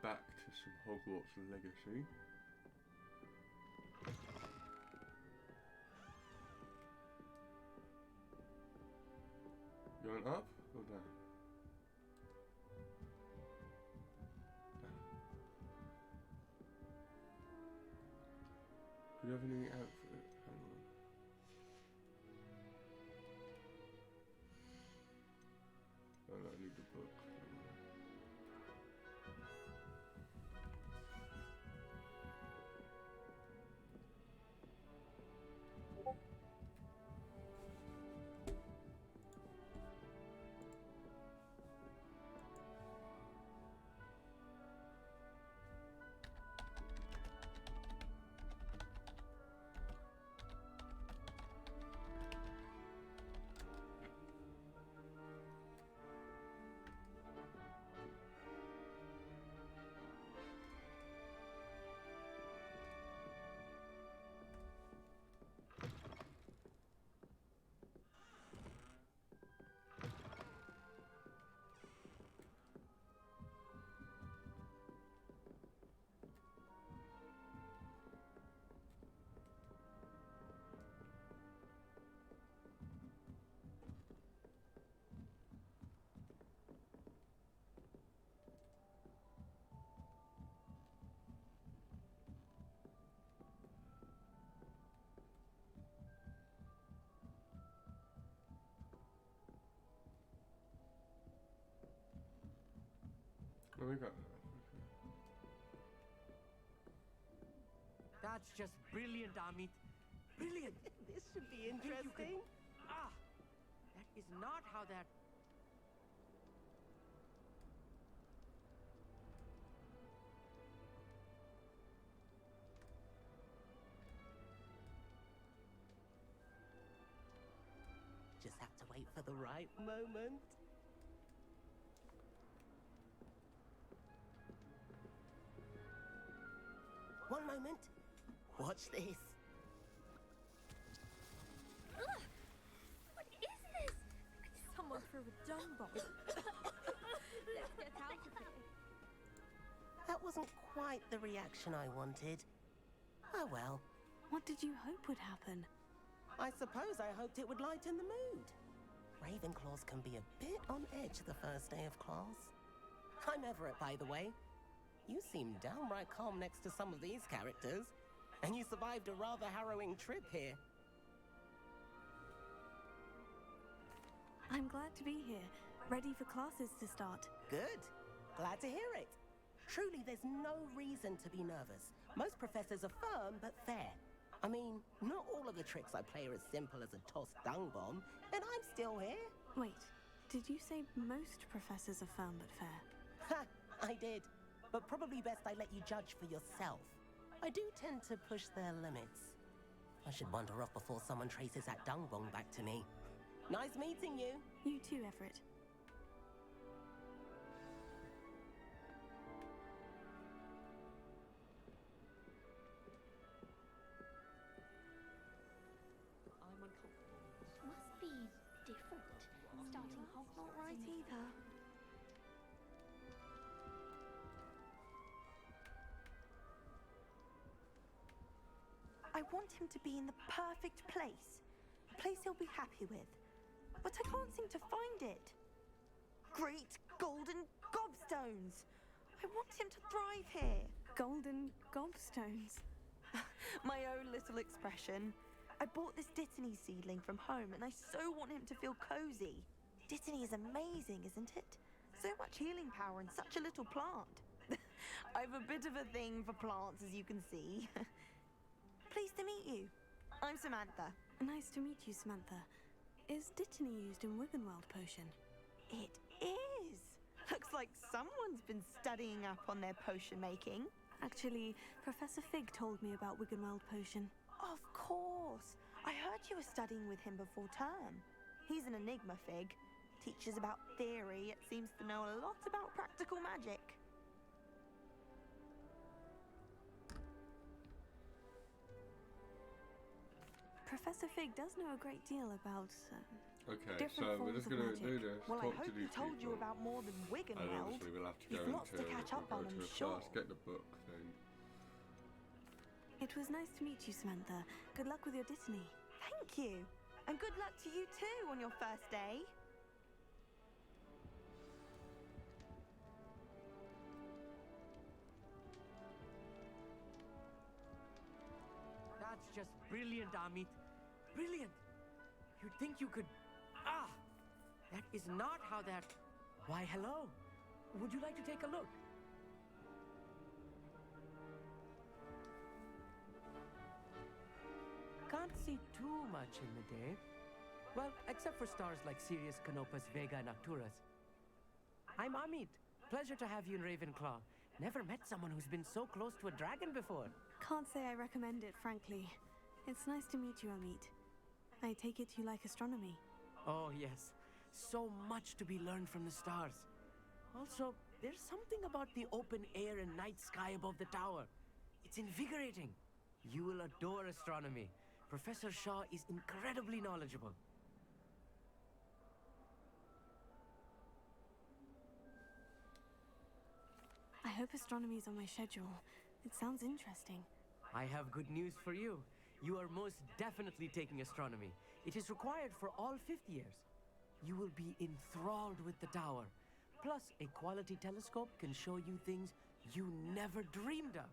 back to some Hogwarts Legacy. Going up or down? Down. Do you have any outfit? Hang on. Oh no, I need the book. Oh, we got that. That's just brilliant, Amit. Brilliant. This should be interesting. That is not how that... Just have to wait for the right moment. One moment. Watch this. Ugh! What is this? Someone threw a dung bomb. Let's get out of here. That wasn't quite the reaction I wanted. Oh well. What did you hope would happen? I suppose I hoped it would lighten the mood. Ravenclaws can be a bit on edge the first day of class. I'm Everett, by the way. You seem downright calm next to some of these characters, and you survived a rather harrowing trip here. I'm glad to be here, ready for classes to start. Good. Glad to hear it. Truly, there's no reason to be nervous. Most professors are firm but fair. I mean, not all of the tricks I play are as simple as a tossed dung bomb, and I'm still here. Wait, did you say most professors are firm but fair? Ha! I did. But probably best I let you judge for yourself. I do tend to push their limits. I should wander off before someone traces that dung bomb back to me. Nice meeting you. You too, Everett. I'm uncomfortable. Must be different. Starting Hogwarts. Not right either. I want him to be in the perfect place. A place he'll be happy with. But I can't seem to find it. Great golden gobstones! I want him to thrive here. Golden gobstones. My own little expression. I bought this Dittany seedling from home and I so want him to feel cozy. Dittany is amazing, isn't it? So much healing power in such a little plant. I have a bit of a thing for plants, as you can see. Pleased to meet you. I'm Samantha. Nice to meet you, Samantha. Is Dittany used in Wiggenweld potion? It is. Looks like someone's been studying up on their potion making. Actually, Professor Fig told me about Wiggenweld potion. Of course. I heard you were studying with him before term. He's an enigma, Fig. Teaches about theory, yet seems to know a lot about practical magic. Professor Fig does know a great deal about Okay, different so we're forms just of gonna magic. do this. Well, I talk to hope he these told you people, about more than and Wiggenweld. obviously we'll have to go You've lots to into catch up we'll on, go I'm to a sure. class, get the book thing. It was nice to meet you, Samantha. Good luck with your Dittany. Thank you. And good luck to you too on your first day. That's just brilliant, Amit. Brilliant. You'd think you could... Ah! That is not how that... Why, hello. Would you like to take a look? Can't see too much in the day. Well, except for stars like Sirius, Canopus, Vega, and Arcturus. I'm Amit. Pleasure to have you in Ravenclaw. Never met someone who's been so close to a dragon before. Can't say I recommend it, frankly. It's nice to meet you, Amit. I take it you like astronomy. Oh, yes. So much to be learned from the stars. Also, there's something about the open air and night sky above the tower. It's invigorating. You will adore astronomy. Professor Shaw is incredibly knowledgeable. I hope astronomy's on my schedule. It sounds interesting. I have good news for you. You are most definitely taking astronomy. It is required for all fifth years. You will be enthralled with the tower. Plus, a quality telescope can show you things you never dreamed of.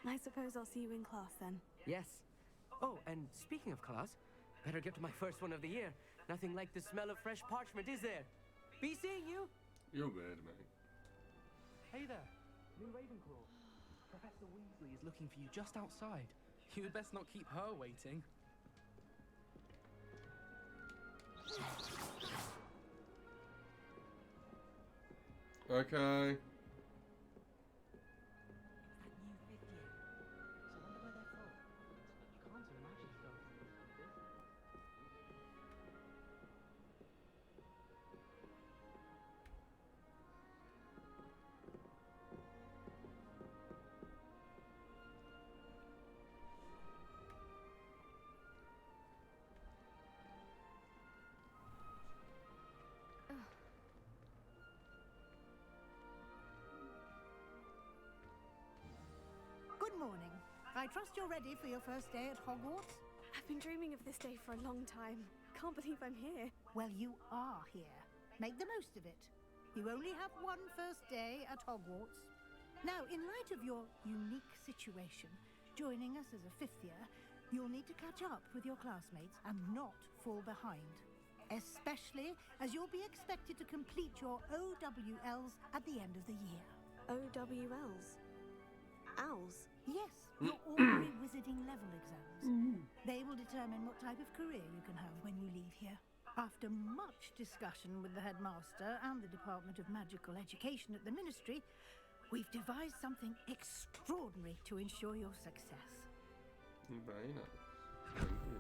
I suppose I'll see you in class then. Yes. Oh, and speaking of class, better get to my first one of the year. Nothing like the smell of fresh parchment, is there? Be seeing you. You're weird, mate. Hey there, new Ravenclaw. Professor Weasley is looking for you just outside. You had best not keep her waiting. Okay. Good morning. I trust you're ready for your first day at Hogwarts? I've been dreaming of this day for a long time. Can't believe I'm here. Well, you are here. Make the most of it. You only have one first day at Hogwarts. Now, in light of your unique situation, joining us as a fifth year, you'll need to catch up with your classmates and not fall behind. Especially as you'll be expected to complete your OWLs at the end of the year. OWLs? Owls? Yes, your ordinary wizarding level exams. They will determine what type of career you can have when you leave here. After much discussion with the headmaster and the Department of Magical Education at the Ministry, we've devised something extraordinary to ensure your success. Very nice. Thank you.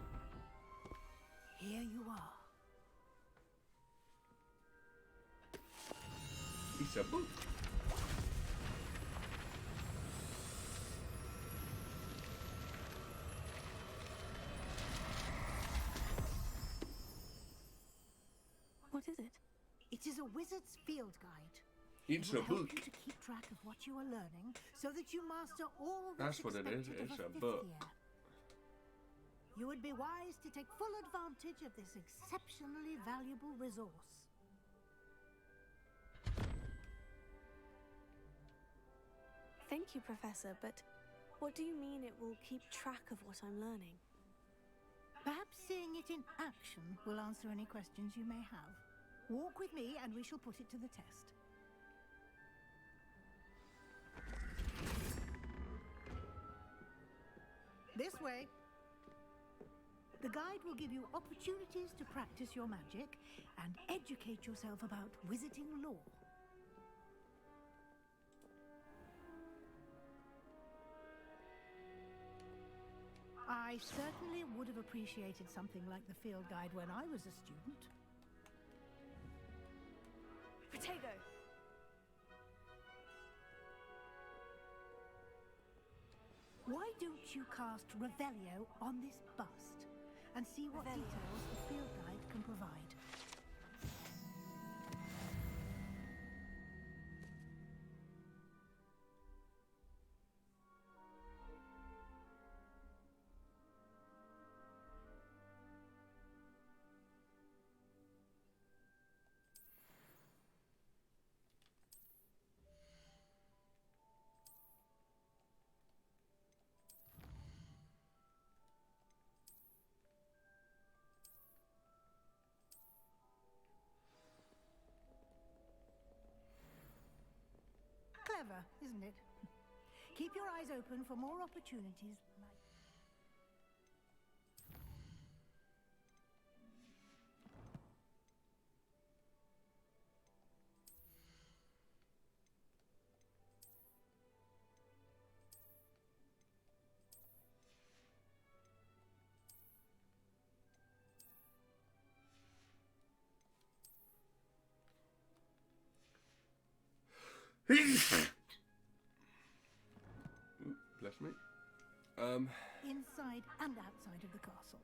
Here you are. It's a book. What is it? It is a wizard's field guide. It's It will a help book. you to keep track of what you are learning so that you master all That's what it is, expected it's of a fifth book. year. You would be wise to take full advantage of this exceptionally valuable resource. Thank you, Professor, but what do you mean it will keep track of what I'm learning? Perhaps seeing it in action will answer any questions you may have. Walk with me and we shall put it to the test. This way. The guide will give you opportunities to practice your magic and educate yourself about wizarding lore. I certainly would have appreciated something like the field guide when I was a student. Potato! Why don't you cast Revelio on this bust? and see what Revelio. details the field guide can provide. Clever, isn't it? Keep your eyes open for more opportunities like... Bless me. inside and outside of the castle.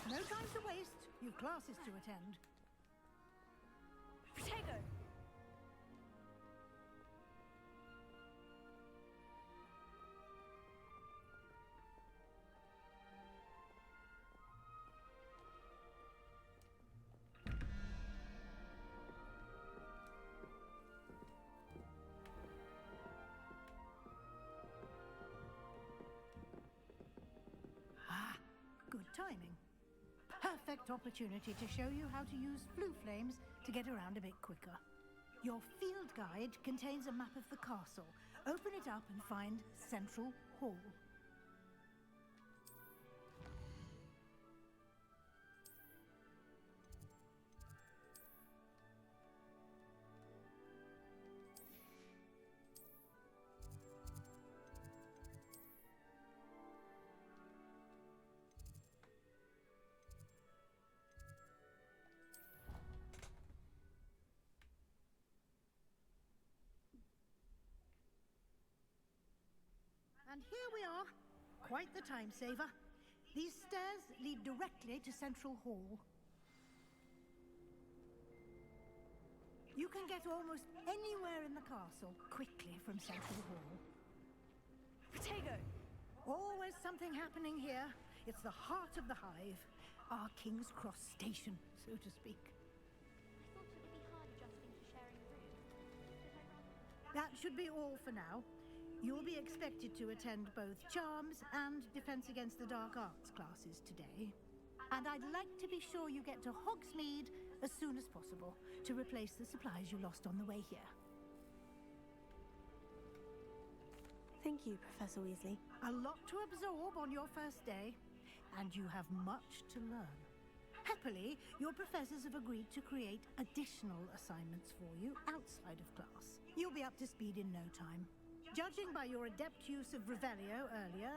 No time to waste. You've classes to attend. Protego! Ah, good timing. Perfect opportunity to show you how to use flue flames to get around a bit quicker. Your field guide contains a map of the castle. Open it up and find Central Hall. And here we are. Quite the time saver. These stairs lead directly to Central Hall. You can get almost anywhere in the castle quickly from Central Hall. Protego! Always something happening here. It's the heart of the hive. Our King's Cross station, so to speak. I thought it would be hard adjusting to sharing a room. Should I rather... That should be all for now. You'll be expected to attend both Charms and Defense Against the Dark Arts classes today. And I'd like to be sure you get to Hogsmeade as soon as possible to replace the supplies you lost on the way here. Thank you, Professor Weasley. A lot to absorb on your first day, and you have much to learn. Happily, your professors have agreed to create additional assignments for you outside of class. You'll be up to speed in no time. Judging by your adept use of Revelio earlier,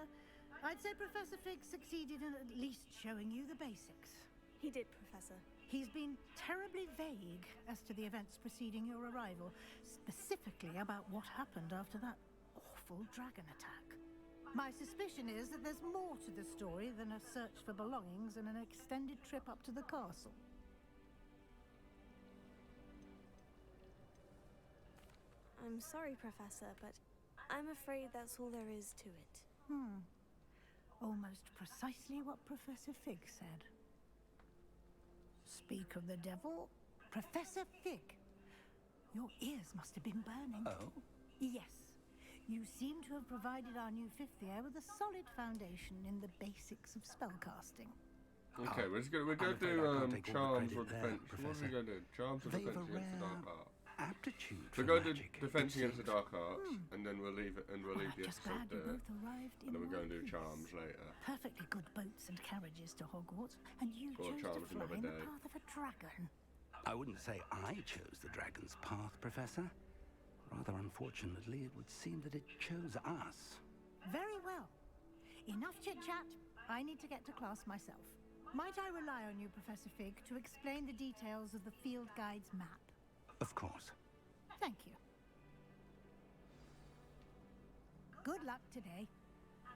I'd say Professor Fig succeeded in at least showing you the basics. He did, Professor. He's been terribly vague as to the events preceding your arrival, specifically about what happened after that awful dragon attack. My suspicion is that there's more to the story than a search for belongings and an extended trip up to the castle. I'm sorry, Professor, but I'm afraid that's all there is to it. Almost precisely what Professor Fig said. Speak of the devil, Professor Fig. Your ears must have been burning. Oh? Yes. You seem to have provided our new fifth year with a solid foundation in the basics of spellcasting. Okay, we're going to afraid I can't do take all the Charms or credit there, Defense. What are we Professor. going to do? Charms or They've Defense a against the rare Dark Art? aptitude We're for going to do magic, Defense it against the seems. Dark Arts, and then we'll leave it, and we'll leave the I'm just episode glad you there. both arrived in And then we're going to do one piece. Charms later. Perfectly good boats and carriages to Hogwarts, and you Or chose Charms to fly another in the day. path of a dragon. I wouldn't say I chose the dragon's path, Professor. Rather unfortunately, it would seem that it chose us. Very well. Enough chit-chat. I need to get to class myself. Might I rely on you, Professor Fig, to explain the details of the field guide's map? Of course. Thank you. Good luck today.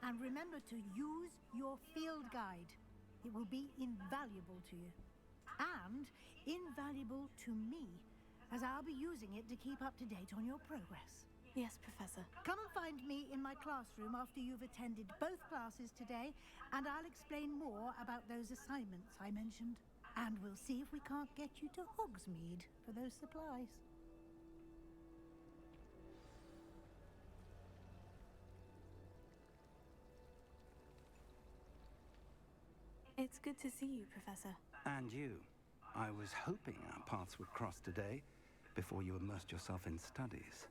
And remember to use your field guide. It will be invaluable to you. And invaluable to me, as I'll be using it to keep up to date on your progress. Yes, Professor. Come and find me in my classroom after you've attended both classes today, and I'll explain more about those assignments I mentioned. And we'll see if we can't get you to Hogsmeade for those supplies. It's good to see you, Professor. And you. I was hoping our paths would cross today, before you immersed yourself in studies.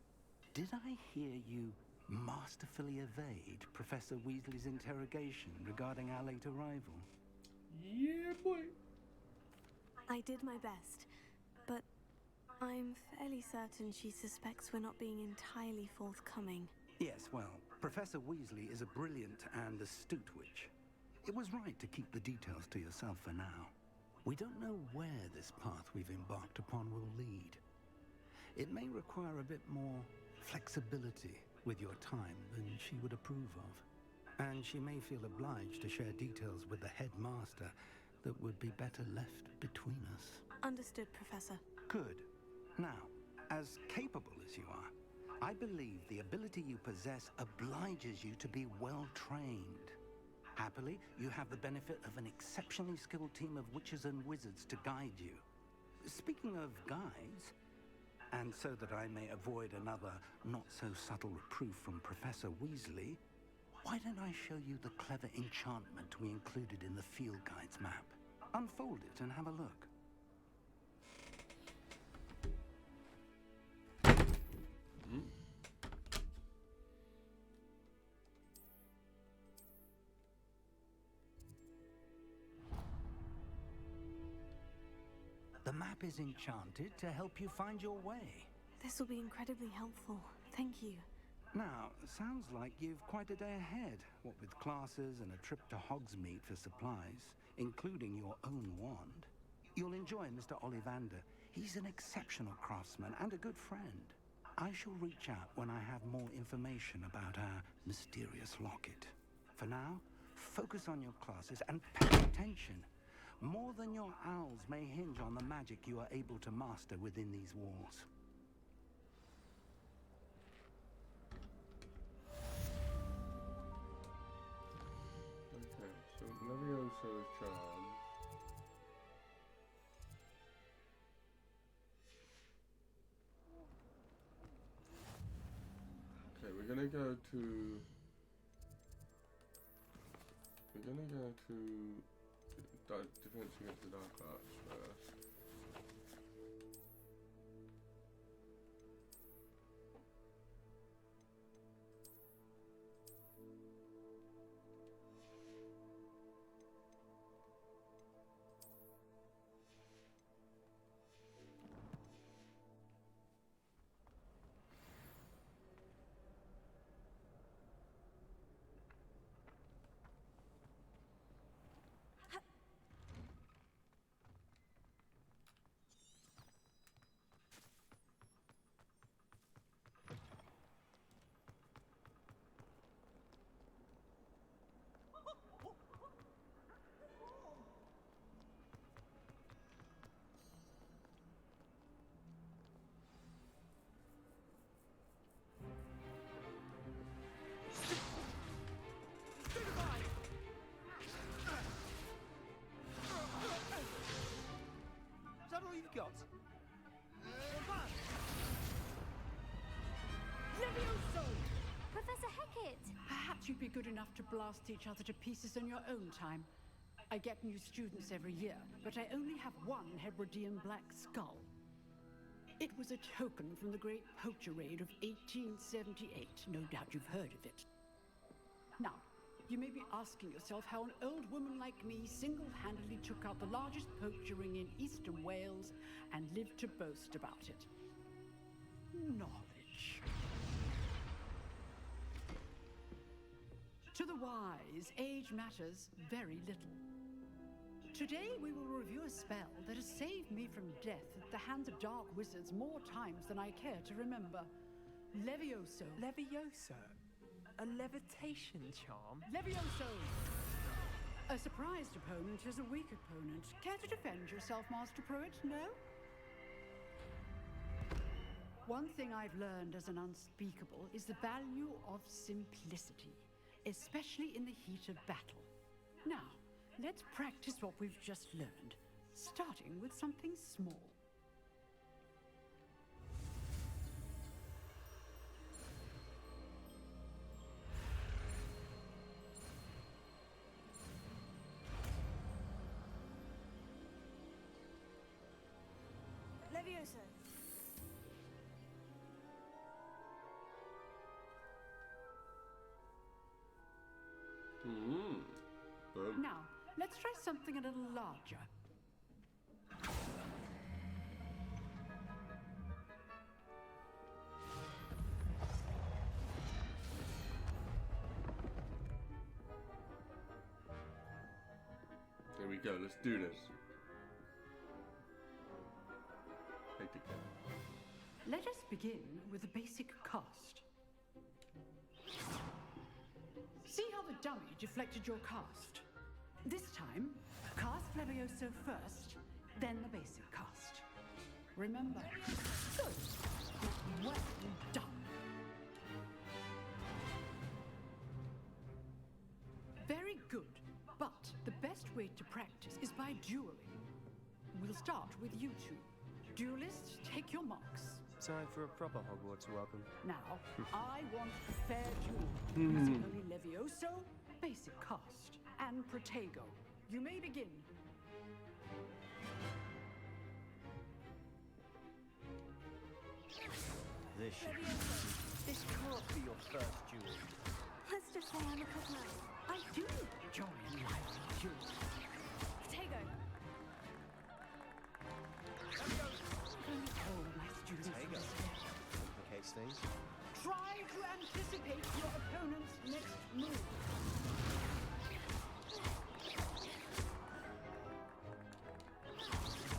Did I hear you masterfully evade Professor Weasley's interrogation regarding our late arrival? Yeah, boy. I did my best, but I'm fairly certain she suspects we're not being entirely forthcoming. Yes, well, Professor Weasley is a brilliant and astute witch. It was right to keep the details to yourself for now. We don't know where this path we've embarked upon will lead. It may require a bit more flexibility with your time than she would approve of. And she may feel obliged to share details with the headmaster that would be better left between us. Understood, Professor. Good. Now, as capable as you are, I believe the ability you possess obliges you to be well trained. Happily, you have the benefit of an exceptionally skilled team of witches and wizards to guide you. Speaking of guides, and so that I may avoid another not-so-subtle reproof from Professor Weasley, why don't I show you the clever enchantment we included in the field guide's map? Unfold it and have a look. The map is enchanted to help you find your way. This will be incredibly helpful. Thank you. Now, sounds like you've quite a day ahead, what with classes and a trip to Hogsmeade for supplies, including your own wand. You'll enjoy Mr. Ollivander. He's an exceptional craftsman and a good friend. I shall reach out when I have more information about our mysterious locket. For now, focus on your classes and pay attention. More than your owls may hinge on the magic you are able to master within these walls. Okay, so Levioso's charm. Okay, we're gonna go to defense against the dark arts first. Is that all you've got? Levioso! Professor Hecat! Perhaps you'd be good enough to blast each other to pieces in your own time. I get new students every year, but I only have one Hebridean black skull. It was a token from the Great Poacher Raid of 1878. No doubt you've heard of it. Now, you may be asking yourself how an old woman like me single-handedly took out the largest poacher ring in eastern Wales and lived to boast about it. Knowledge. To the wise, age matters very little. Today we will review a spell that has saved me from death at the hands of dark wizards more times than I care to remember. Levioso. Levioso? A levitation charm? Levioso! A surprised opponent is a weak opponent. Care to defend yourself, Master Pruitt? No? One thing I've learned as an unspeakable is the value of simplicity, especially in the heat of battle. Now, let's practice what we've just learned, starting with something small. Levioso. Boom. Now, let's try something a little larger. Here we go, let's do this. Take the cat. Let us begin with a basic cast. See how the dummy deflected your cast? This time, cast Levioso first, then the basic cast. Remember, good. Well done. Very good, but the best way to practice is by dueling. We'll start with you two. Duelists, take your marks. Time for a proper Hogwarts welcome. Now, I want a fair duel. Using only Levioso, basic cast, and Protego. You may begin. This can't be your first duel. Let's just say I'm a good man. I do enjoy a lively duel. Protego. Oh, nice duels. Protego. Complicates things. Try to anticipate your opponent's next move.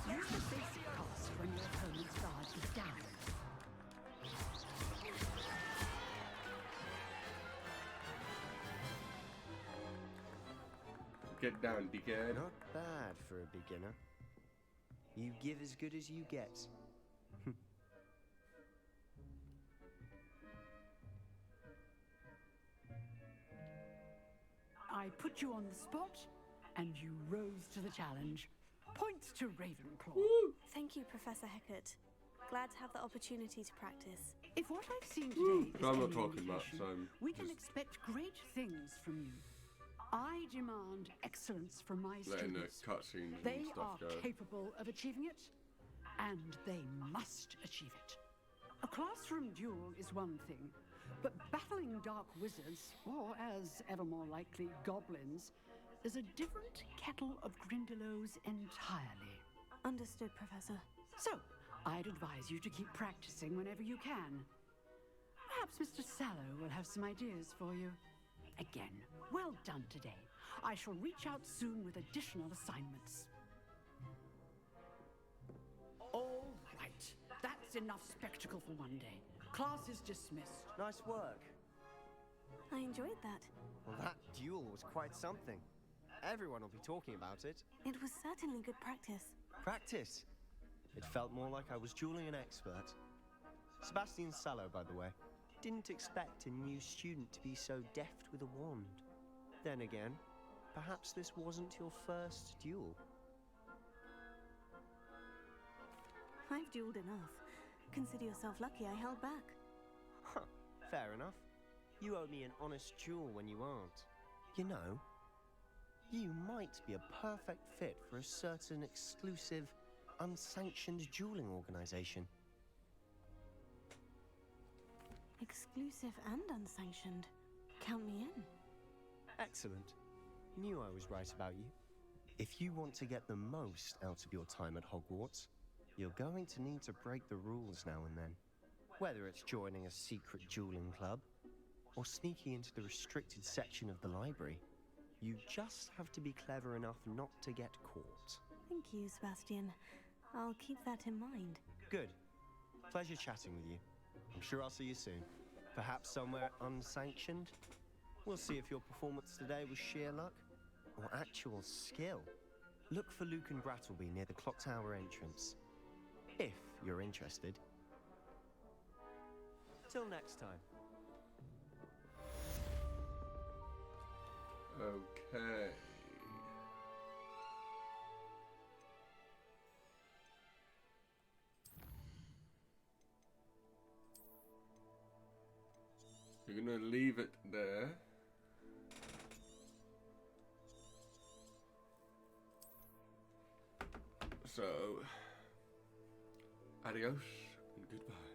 Use the basic cast when your opponent's guard is down. Get down, dickhead. Not bad for a beginner. You give as good as you get. I put you on the spot, and you rose to the challenge. Points to Ravenclaw. Thank you, Professor Hecat. Glad to have the opportunity to practice. If what I've seen today is I'm not any talking much, indication, so we can just expect great things from you. I demand excellence from my letting the students. cutscenes and They stuff are go. capable of achieving it, and they must achieve it. A classroom duel is one thing, but battling dark wizards, or as ever more likely, goblins, is a different kettle of Grindylows entirely. Understood, Professor. So, I'd advise you to keep practicing whenever you can. Perhaps Mr. Sallow will have some ideas for you. Again, well done today. I shall reach out soon with additional assignments. All right. That's enough spectacle for one day. Class is dismissed. Nice work. I enjoyed that. Well, that duel was quite something. Everyone will be talking about it. It was certainly good practice. Practice. It felt more like I was dueling an expert. Sebastian Sallow, by the way. Didn't expect a new student to be so deft with a wand. Then again, perhaps this wasn't your first duel. I've dueled enough. Consider yourself lucky I held back. Huh, fair enough. You owe me an honest duel when you aren't. You know, you might be a perfect fit for a certain exclusive, unsanctioned dueling organization. Exclusive and unsanctioned. Count me in. Excellent. Knew I was right about you. If you want to get the most out of your time at Hogwarts, you're going to need to break the rules now and then. Whether it's joining a secret dueling club, or sneaking into the restricted section of the library, You just have to be clever enough not to get caught. Thank you, Sebastian. I'll keep that in mind. Good. Pleasure chatting with you. I'm sure I'll see you soon. Perhaps somewhere unsanctioned? We'll see if your performance today was sheer luck or actual skill. Look for Luke and Brattleby near the clock tower entrance. If you're interested. Till next time. Okay. You're gonna leave it there. So, adios and goodbye.